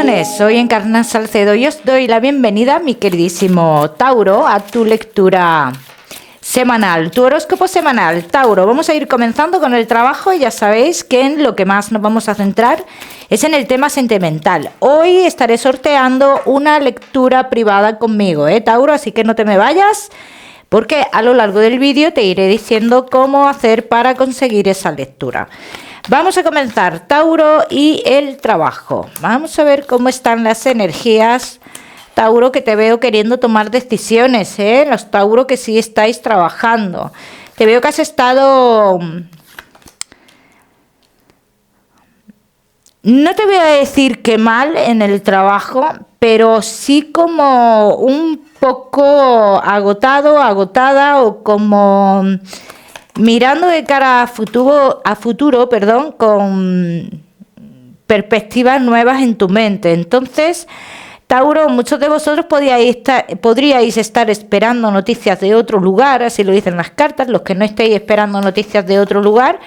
corazones, soy Encarna Salcedo y os doy la bienvenida, mi queridísimo Tauro, a tu lectura semanal, tu horóscopo semanal. Tauro, vamos a ir comenzando con el trabajo y ya sabéis que en lo que más nos vamos a centrar es en el tema sentimental. Hoy estaré sorteando una lectura privada conmigo, Tauro, así que no te me vayas, porque a lo largo del vídeo te iré diciendo cómo hacer para conseguir esa lectura. Vamos a comenzar, Tauro, y el trabajo. Vamos a ver cómo están las energías, Tauro, que te veo queriendo tomar decisiones, los Tauro que sí estáis trabajando. Te veo que has estado... No te voy a decir que mal en el trabajo, pero sí como un poco agotado, agotada, o como mirando de cara a futuro, con perspectivas nuevas en tu mente. Entonces, Tauro, muchos de vosotros podríais estar esperando noticias de otro lugar, así lo dicen las cartas. Los que no estéis esperando noticias de otro lugar,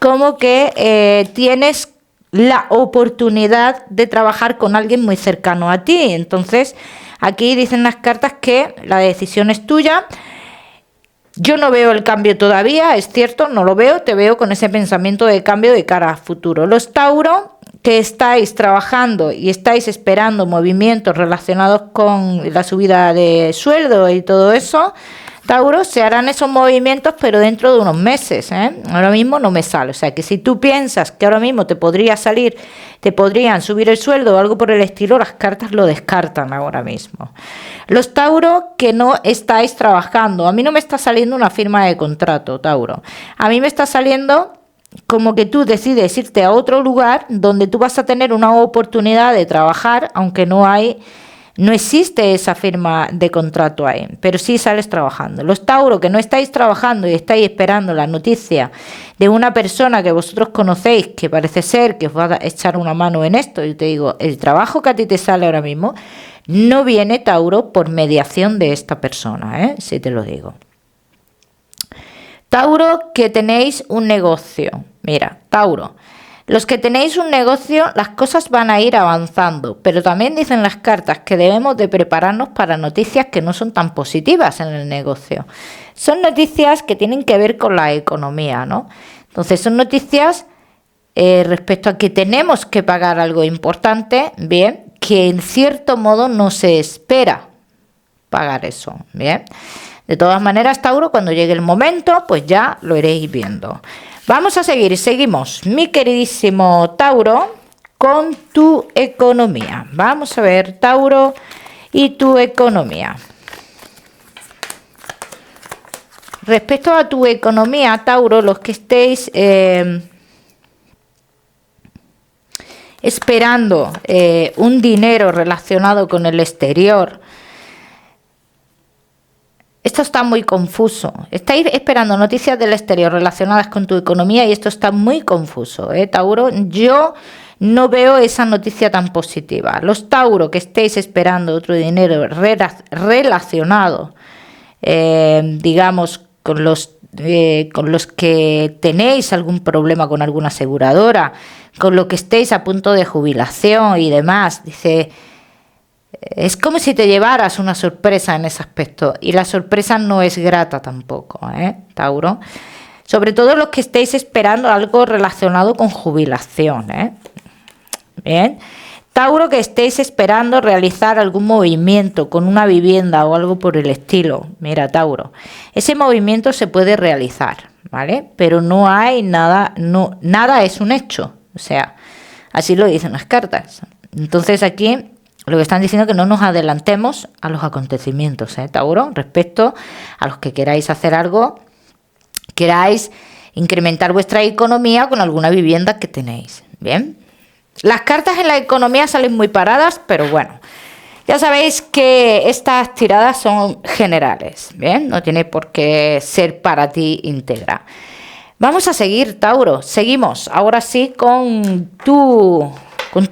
como que tienes la oportunidad de trabajar con alguien muy cercano a ti. Entonces, aquí dicen las cartas que la decisión es tuya. Yo no veo el cambio todavía, es cierto, no lo veo, te veo con ese pensamiento de cambio de cara a futuro. Los Tauro que estáis trabajando y estáis esperando movimientos relacionados con la subida de sueldo y todo eso, Tauro, se harán esos movimientos, pero dentro de unos meses, Ahora mismo no me sale. O sea, que si tú piensas que ahora mismo te podrían subir el sueldo o algo por el estilo, las cartas lo descartan ahora mismo. Los Tauro que no estáis trabajando, a mí no me está saliendo una firma de contrato, Tauro. A mí me está saliendo como que tú decides irte a otro lugar donde tú vas a tener una oportunidad de trabajar, aunque no existe esa firma de contrato ahí, pero sí sales trabajando. Los Tauro que no estáis trabajando y estáis esperando la noticia de una persona que vosotros conocéis, que parece ser que os va a echar una mano en esto, y te digo, el trabajo que a ti te sale ahora mismo no viene, Tauro, por mediación de esta persona, si te lo digo. Tauro que tenéis un negocio. Mira, Tauro, los que tenéis un negocio, las cosas van a ir avanzando, pero también dicen las cartas que debemos de prepararnos para noticias que no son tan positivas en el negocio. Son noticias que tienen que ver con la economía, ¿no? Entonces son noticias respecto a que tenemos que pagar algo importante, bien, que en cierto modo no se espera pagar eso, bien. De todas maneras, Tauro, cuando llegue el momento, pues ya lo iréis viendo. Vamos a seguimos, mi queridísimo Tauro, con tu economía. Vamos a ver, Tauro, y tu economía. Respecto a tu economía, Tauro, los que estéis esperando un dinero relacionado con el exterior, esto está muy confuso. Estáis esperando noticias del exterior relacionadas con tu economía y esto está muy confuso, Tauro. Yo no veo esa noticia tan positiva. Los Tauro que estéis esperando otro dinero relacionado, digamos, con los que tenéis algún problema con alguna aseguradora, con lo que estéis a punto de jubilación y demás, dice... Es como si te llevaras una sorpresa en ese aspecto, y la sorpresa no es grata tampoco, Tauro. Sobre todo los que estéis esperando algo relacionado con jubilación, Bien. Tauro que estéis esperando realizar algún movimiento con una vivienda o algo por el estilo. Mira, Tauro, ese movimiento se puede realizar, ¿vale? Pero no hay nada, nada es un hecho. O sea, así lo dicen las cartas. Entonces aquí... Lo que están diciendo es que no nos adelantemos a los acontecimientos, Tauro, respecto a los que queráis hacer algo, queráis incrementar vuestra economía con alguna vivienda que tenéis. Bien, las cartas en la economía salen muy paradas, pero bueno, ya sabéis que estas tiradas son generales, bien, no tiene por qué ser para ti íntegra. Vamos a seguir, Tauro, seguimos, ahora sí con con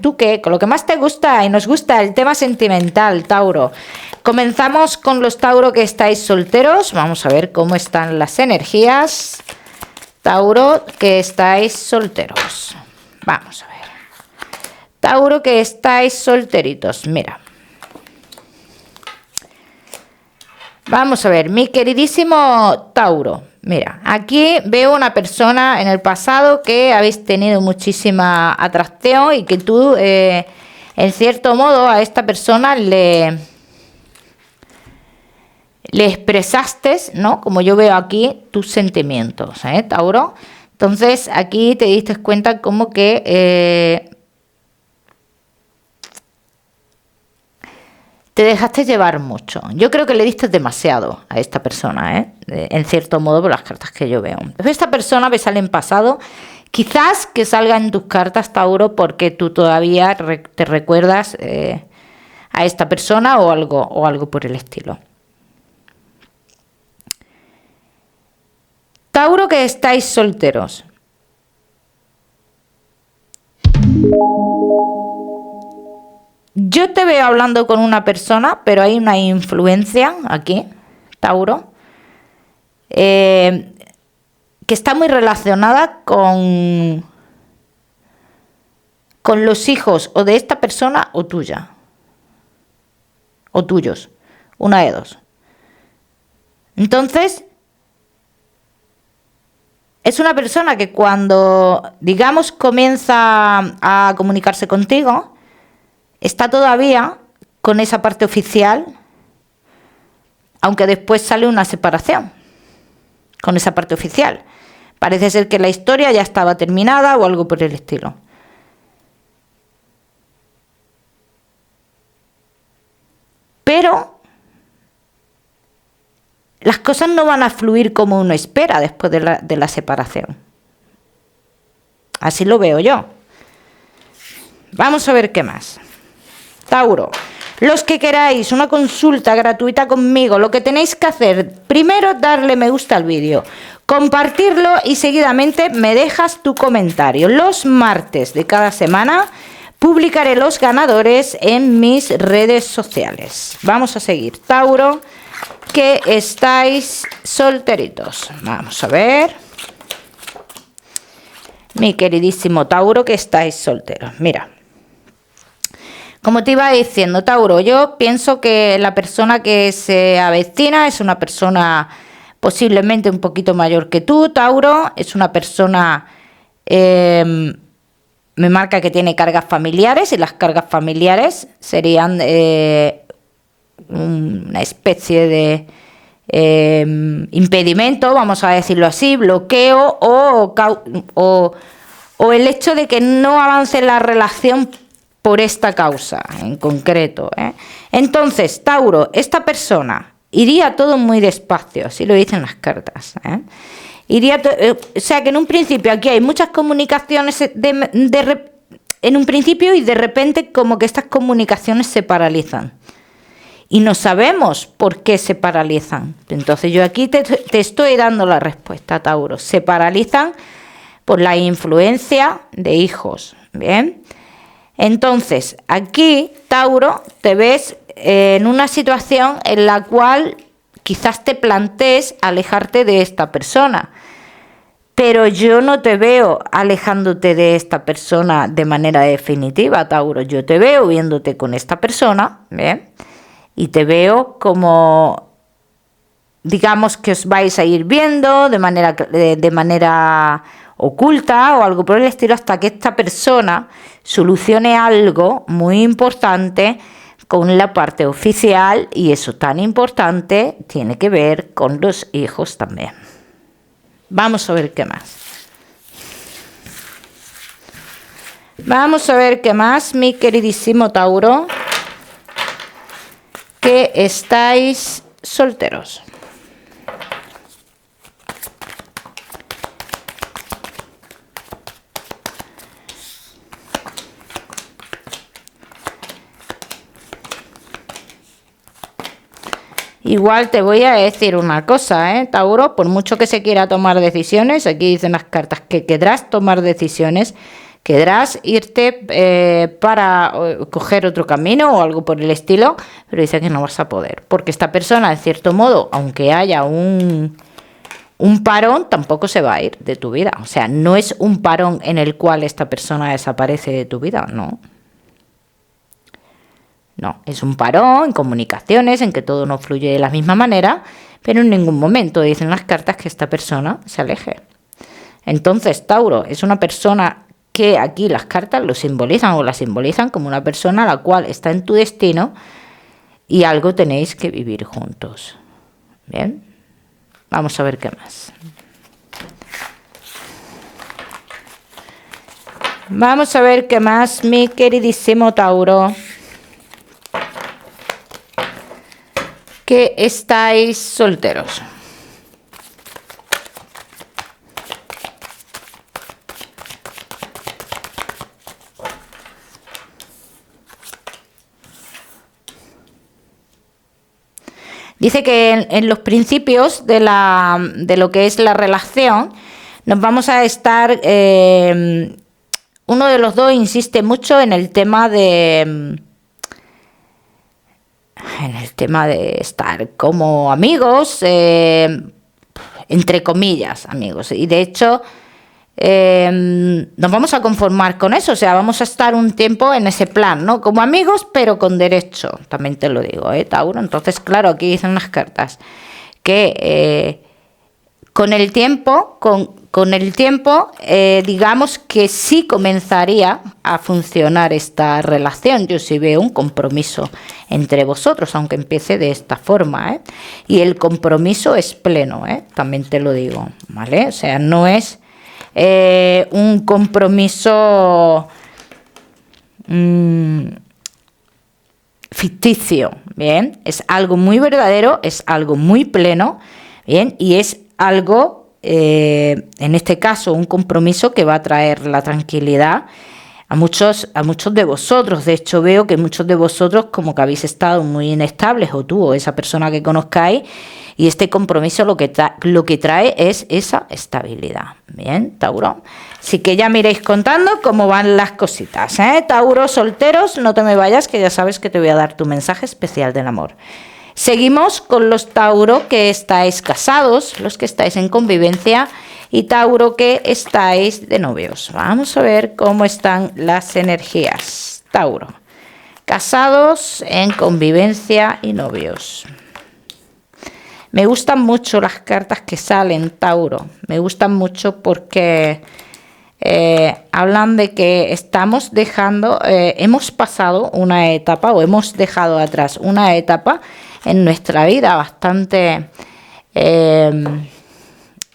lo que más te gusta y nos gusta, el tema sentimental, Tauro. Comenzamos con los Tauro que estáis solteros. Vamos a ver cómo están las energías, Tauro que estáis solteros. Vamos a ver. Tauro, que estáis solteritos. Mira. Vamos a ver, mi queridísimo Tauro. Mira, aquí veo una persona en el pasado que habéis tenido muchísima atracción y que tú, en cierto modo, a esta persona le expresaste, ¿no? Como yo veo aquí, tus sentimientos, Tauro. Entonces, aquí te diste cuenta como que te dejaste llevar mucho. Yo creo que le diste demasiado a esta persona, en cierto modo, por las cartas que yo veo. Esta persona me sale en pasado. Quizás que salga en tus cartas, Tauro, porque tú todavía te recuerdas a esta persona o algo por el estilo. Tauro, que estáis solteros. Yo te veo hablando con una persona, pero hay una influencia aquí, Tauro, que está muy relacionada con los hijos o de esta persona o tuya, o tuyos, una de dos. Entonces, es una persona que cuando, digamos, comienza a comunicarse contigo, está todavía con esa parte oficial, aunque después sale una separación con esa parte oficial. Parece ser que la historia ya estaba terminada o algo por el estilo. Pero las cosas no van a fluir como uno espera después de la separación. Así lo veo yo. Vamos a ver qué más. Tauro, los que queráis una consulta gratuita conmigo, lo que tenéis que hacer, primero darle me gusta al vídeo, compartirlo y seguidamente me dejas tu comentario. Los martes de cada semana publicaré los ganadores en mis redes sociales. Vamos a seguir. Tauro, que estáis solteritos. Vamos a ver. Mi queridísimo Tauro, que estáis solteros. Mira. Como te iba diciendo, Tauro, yo pienso que la persona que se avecina es una persona posiblemente un poquito mayor que tú, Tauro. Es una persona, me marca que tiene cargas familiares y las cargas familiares serían una especie de impedimento, vamos a decirlo así, bloqueo o el hecho de que no avance la relación por esta causa en concreto. Entonces, Tauro, esta persona iría todo muy despacio, así lo dicen las cartas. O sea que en un principio aquí hay muchas comunicaciones en un principio y de repente como que estas comunicaciones se paralizan. Y no sabemos por qué se paralizan. Entonces yo aquí te estoy dando la respuesta, Tauro. Se paralizan por la influencia de hijos. Bien. Entonces, aquí, Tauro, te ves en una situación en la cual quizás te plantees alejarte de esta persona. Pero yo no te veo alejándote de esta persona de manera definitiva, Tauro. Yo te veo viéndote con esta persona, ¿bien? Y te veo como, digamos, que os vais a ir viendo de manera oculta o algo por el estilo hasta que esta persona solucione algo muy importante con la parte oficial, y eso tan importante tiene que ver con los hijos también. Vamos a ver qué más. Vamos a ver qué más, mi queridísimo Tauro, que estáis solteros. Igual te voy a decir una cosa, Tauro, por mucho que se quiera tomar decisiones, aquí dicen las cartas que querrás tomar decisiones, querrás irte para coger otro camino o algo por el estilo, pero dice que no vas a poder, porque esta persona, en cierto modo, aunque haya un parón, tampoco se va a ir de tu vida. O sea, no es un parón en el cual esta persona desaparece de tu vida, no. No, es un parón en comunicaciones, en que todo no fluye de la misma manera, pero en ningún momento dicen las cartas que esta persona se aleje. Entonces, Tauro es una persona que aquí las cartas lo simbolizan o la simbolizan como una persona a la cual está en tu destino y algo tenéis que vivir juntos. Bien, vamos a ver qué más. Vamos a ver qué más, mi queridísimo Tauro. Que estáis solteros. Dice que en los principios de lo que es la relación nos vamos a estar... uno de los dos insiste mucho en el tema de estar como amigos, entre comillas, amigos. Y de hecho, nos vamos a conformar con eso. O sea, vamos a estar un tiempo en ese plan, ¿no? Como amigos, pero con derecho. También te lo digo, Tauro. Entonces, claro, aquí dicen unas cartas que con el tiempo, digamos que sí comenzaría a funcionar esta relación. Yo sí veo un compromiso entre vosotros, aunque empiece de esta forma, y el compromiso es pleno, también te lo digo, ¿vale? O sea, no es un compromiso ficticio, ¿bien? Es algo muy verdadero, es algo muy pleno, ¿bien? Y es algo, en este caso, un compromiso que va a traer la tranquilidad a muchos de vosotros. De hecho, veo que muchos de vosotros como que habéis estado muy inestables, o tú o esa persona que conozcáis, y este compromiso lo que trae es esa estabilidad. Bien, Tauro. Así que ya me iréis contando cómo van las cositas, Tauro, solteros, no te me vayas, que ya sabes que te voy a dar tu mensaje especial del amor. Seguimos con los Tauro que estáis casados, los que estáis en convivencia, y Tauro que estáis de novios. Vamos a ver cómo están las energías. Tauro, casados, en convivencia y novios. Me gustan mucho las cartas que salen, Tauro. Me gustan mucho porque hablan de que estamos dejando, hemos pasado una etapa o hemos dejado atrás una etapa en nuestra vida bastante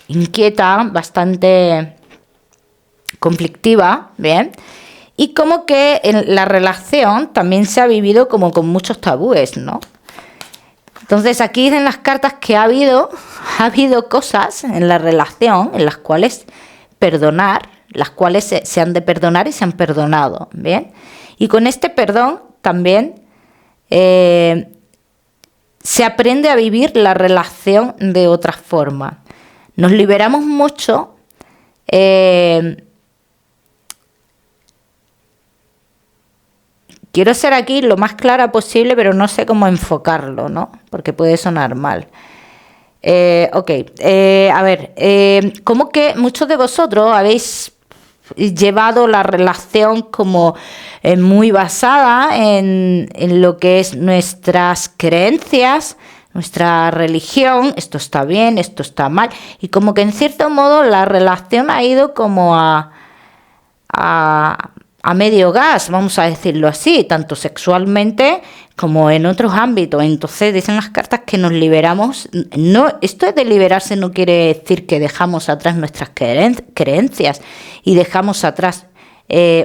inquieta, bastante conflictiva, ¿bien? Y como que en la relación también se ha vivido como con muchos tabúes, ¿no? Entonces aquí dicen las cartas que ha habido cosas en la relación en las cuales perdonar, las cuales se han de perdonar y se han perdonado, ¿bien? Y con este perdón también se aprende a vivir la relación de otra forma. Nos liberamos mucho quiero ser aquí lo más clara posible, pero no sé cómo enfocarlo, ¿no? Porque puede sonar mal. A ver, como que muchos de vosotros habéis llevado la relación como muy basada en lo que es nuestras creencias, nuestra religión, esto está bien, esto está mal, y como que en cierto modo la relación ha ido como a medio gas, vamos a decirlo así, tanto sexualmente como en otros ámbitos. Entonces dicen las cartas que nos liberamos. No, esto de liberarse no quiere decir que dejamos atrás nuestras creencias y dejamos atrás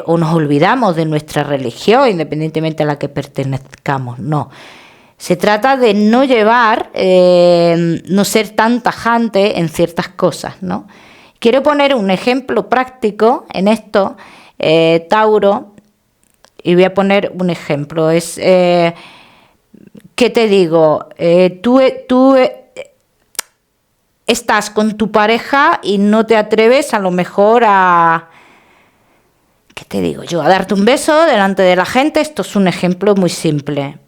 o nos olvidamos de nuestra religión, independientemente a la que pertenezcamos. No. Se trata de no llevar, no ser tan tajante en ciertas cosas, ¿no? Quiero poner un ejemplo práctico en esto, Tauro, y voy a poner un ejemplo. Es, ¿qué te digo? Tú estás con tu pareja y no te atreves a lo mejor a... ¿Qué te digo yo? A darte un beso delante de la gente. Esto es un ejemplo muy simple.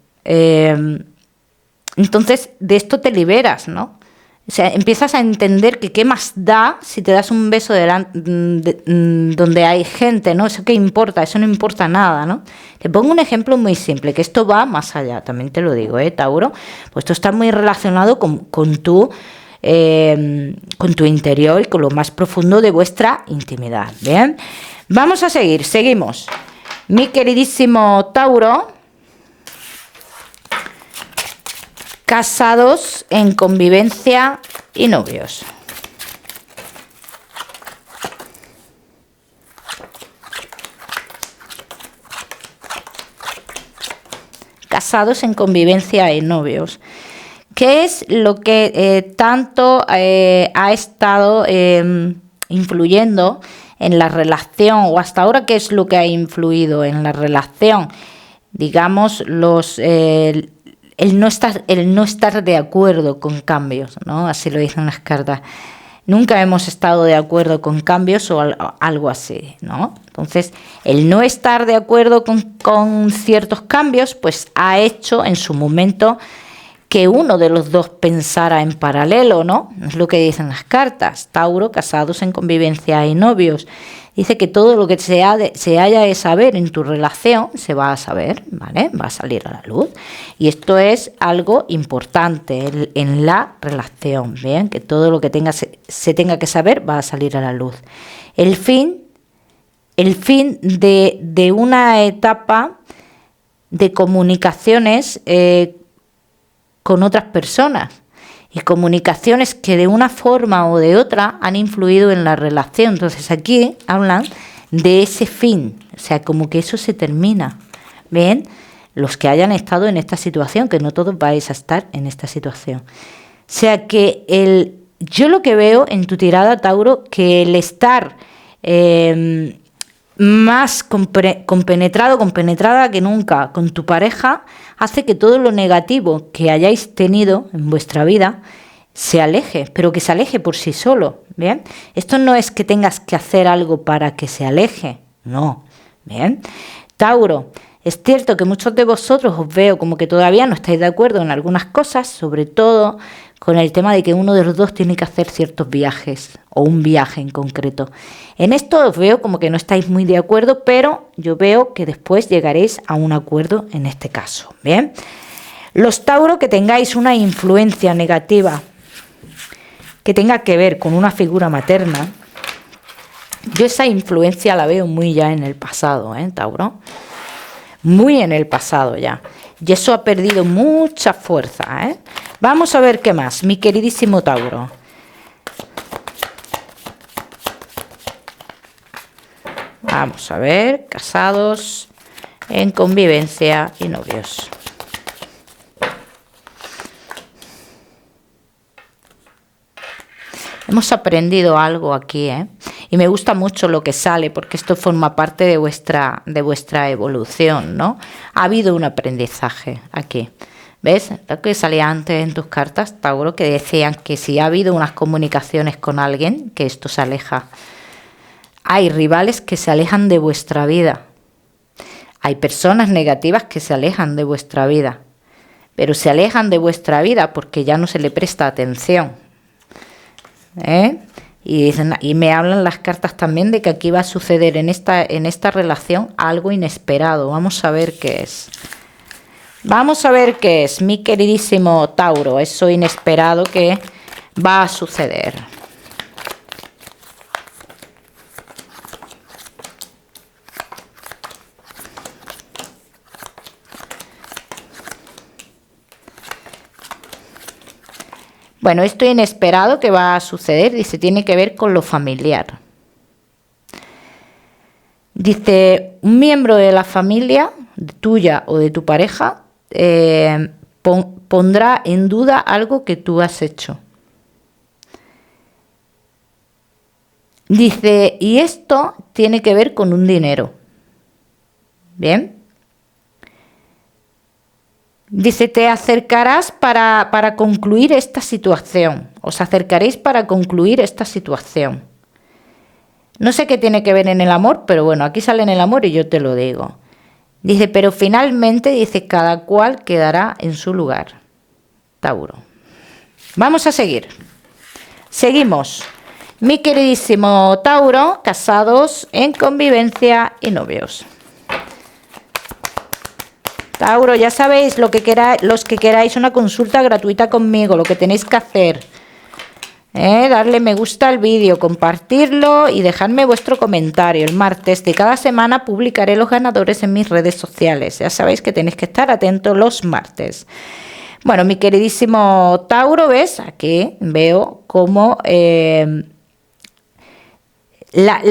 Entonces, de esto te liberas, ¿no? O sea, empiezas a entender que qué más da si te das un beso donde hay gente, ¿no? Eso qué importa, eso no importa nada, ¿no? Te pongo un ejemplo muy simple, que esto va más allá, también te lo digo, Tauro. Pues esto está muy relacionado con tu interior y con lo más profundo de vuestra intimidad, ¿bien? Vamos a seguir, seguimos. Mi queridísimo Tauro, casados, en convivencia y novios. Casados, en convivencia y novios. ¿Qué es lo que tanto ha estado influyendo en la relación, o hasta ahora qué es lo que ha influido en la relación? Digamos, el no estar de acuerdo con cambios, ¿no? Así lo dicen las cartas. Nunca hemos estado de acuerdo con cambios o algo así, ¿no? Entonces, el no estar de acuerdo con ciertos cambios, pues ha hecho en su momento que uno de los dos pensara en paralelo, ¿no? Es lo que dicen las cartas. Tauro, casados, en convivencia y novios. Dice que todo lo que se haya de saber en tu relación se va a saber, ¿vale? Va a salir a la luz. Y esto es algo importante en la relación, ¿bien? Que todo lo que se tenga que saber va a salir a la luz. El fin de una etapa de comunicaciones con otras personas, y comunicaciones que de una forma o de otra han influido en la relación. Entonces aquí hablan de ese fin, o sea, como que eso se termina. Bien, los que hayan estado en esta situación, que no todos vais a estar en esta situación. O sea que yo lo que veo en tu tirada, Tauro, que el estar más compenetrada que nunca con tu pareja hace que todo lo negativo que hayáis tenido en vuestra vida se aleje, pero que se aleje por sí solo, ¿bien? Esto no es que tengas que hacer algo para que se aleje, no, ¿bien? Tauro, es cierto que muchos de vosotros os veo como que todavía no estáis de acuerdo en algunas cosas, sobre todo con el tema de que uno de los dos tiene que hacer ciertos viajes, o un viaje en concreto. En esto os veo como que no estáis muy de acuerdo, pero yo veo que después llegaréis a un acuerdo en este caso, ¿bien? Los Tauro que tengáis una influencia negativa que tenga que ver con una figura materna, yo esa influencia la veo muy ya en el pasado, Tauro. Muy en el pasado ya. Y eso ha perdido mucha fuerza, Vamos a ver qué más, mi queridísimo Tauro. Vamos a ver, casados, en convivencia y novios. Hemos aprendido algo aquí, y me gusta mucho lo que sale, porque esto forma parte de vuestra evolución, ¿no? Ha habido un aprendizaje aquí. ¿Ves? Lo que salía antes en tus cartas, Tauro, que decían que si ha habido unas comunicaciones con alguien, que esto se aleja. Hay rivales que se alejan de vuestra vida. Hay personas negativas que se alejan de vuestra vida. Pero se alejan de vuestra vida porque ya no se le presta atención. Y me hablan las cartas también de que aquí va a suceder en esta relación algo inesperado. Vamos a ver qué es. Vamos a ver qué es, mi queridísimo Tauro, eso inesperado que va a suceder. Bueno, esto inesperado que va a suceder, dice, tiene que ver con lo familiar. Dice, un miembro de la familia, tuya o de tu pareja, pondrá en duda algo que tú has hecho. Dice, y esto tiene que ver con un dinero. ¿Bien? Dice, te acercarás para concluir esta situación. Os acercaréis para concluir esta situación. No sé qué tiene que ver en el amor, pero bueno, aquí sale en el amor y yo te lo digo. Dice, pero finalmente, dice, cada cual quedará en su lugar. Tauro. Vamos a seguir. Seguimos. Mi queridísimo Tauro, casados, en convivencia y novios. Tauro, ya sabéis lo que queráis, los que queráis una consulta gratuita conmigo, lo que tenéis que hacer. Darle me gusta al vídeo, compartirlo y dejadme vuestro comentario. El martes de cada semana publicaré los ganadores en mis redes sociales. Ya sabéis que tenéis que estar atentos los martes. Bueno, mi queridísimo Tauro, ¿ves? Aquí veo cómo la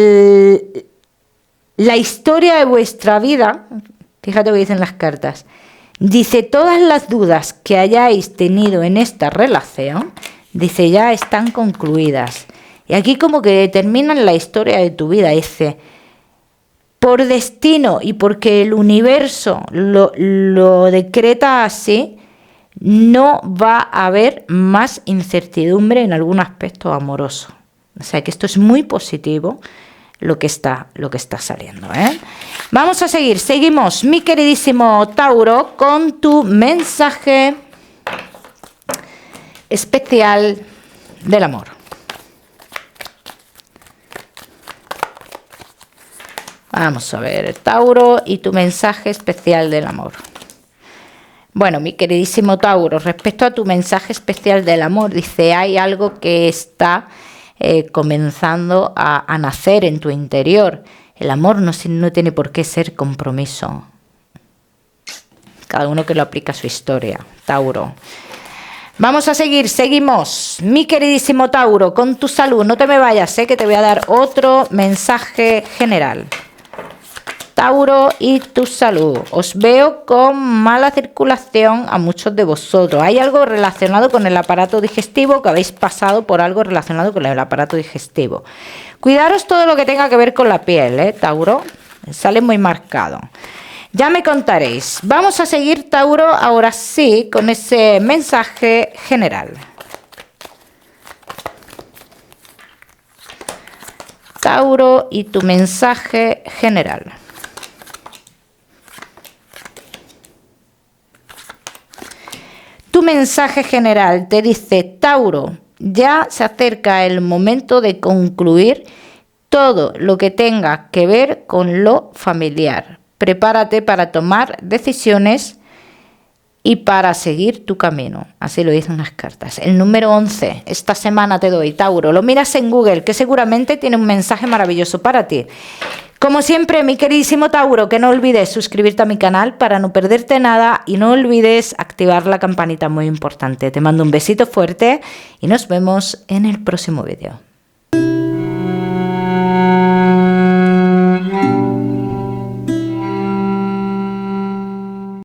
historia de vuestra vida, fíjate lo que dicen las cartas, dice, todas las dudas que hayáis tenido en esta relación, dice, ya están concluidas. Y aquí como que terminan la historia de tu vida, dice, por destino y porque el universo lo decreta así, no va a haber más incertidumbre en algún aspecto amoroso. O sea que esto es muy positivo lo que está saliendo, ¿eh? Vamos a seguir, seguimos, mi queridísimo Tauro, con tu mensaje especial del amor. Vamos a ver, Tauro, y tu mensaje especial del amor. Bueno, mi queridísimo Tauro, respecto a tu mensaje especial del amor, dice, hay algo que está comenzando a nacer en tu interior. El amor no tiene por qué ser compromiso. Cada uno que lo aplica a su historia, Tauro. Vamos a seguir, seguimos. Mi queridísimo Tauro, con tu salud, no te me vayas, que te voy a dar otro mensaje general. Tauro y tu salud. Os veo con mala circulación a muchos de vosotros. Hay algo relacionado con el aparato digestivo, que habéis pasado por algo relacionado con el aparato digestivo. Cuidaros todo lo que tenga que ver con la piel, Tauro. Sale muy marcado. Ya me contaréis. Vamos a seguir, Tauro, ahora sí, con ese mensaje general. Tauro y tu mensaje general. Tu mensaje general te dice, Tauro, ya se acerca el momento de concluir todo lo que tenga que ver con lo familiar. Prepárate para tomar decisiones y para seguir tu camino. Así lo dicen las cartas. El número 11, esta semana te doy, Tauro. Lo miras en Google, que seguramente tiene un mensaje maravilloso para ti. Como siempre, mi queridísimo Tauro, que no olvides suscribirte a mi canal para no perderte nada y no olvides activar la campanita, muy importante. Te mando un besito fuerte y nos vemos en el próximo vídeo.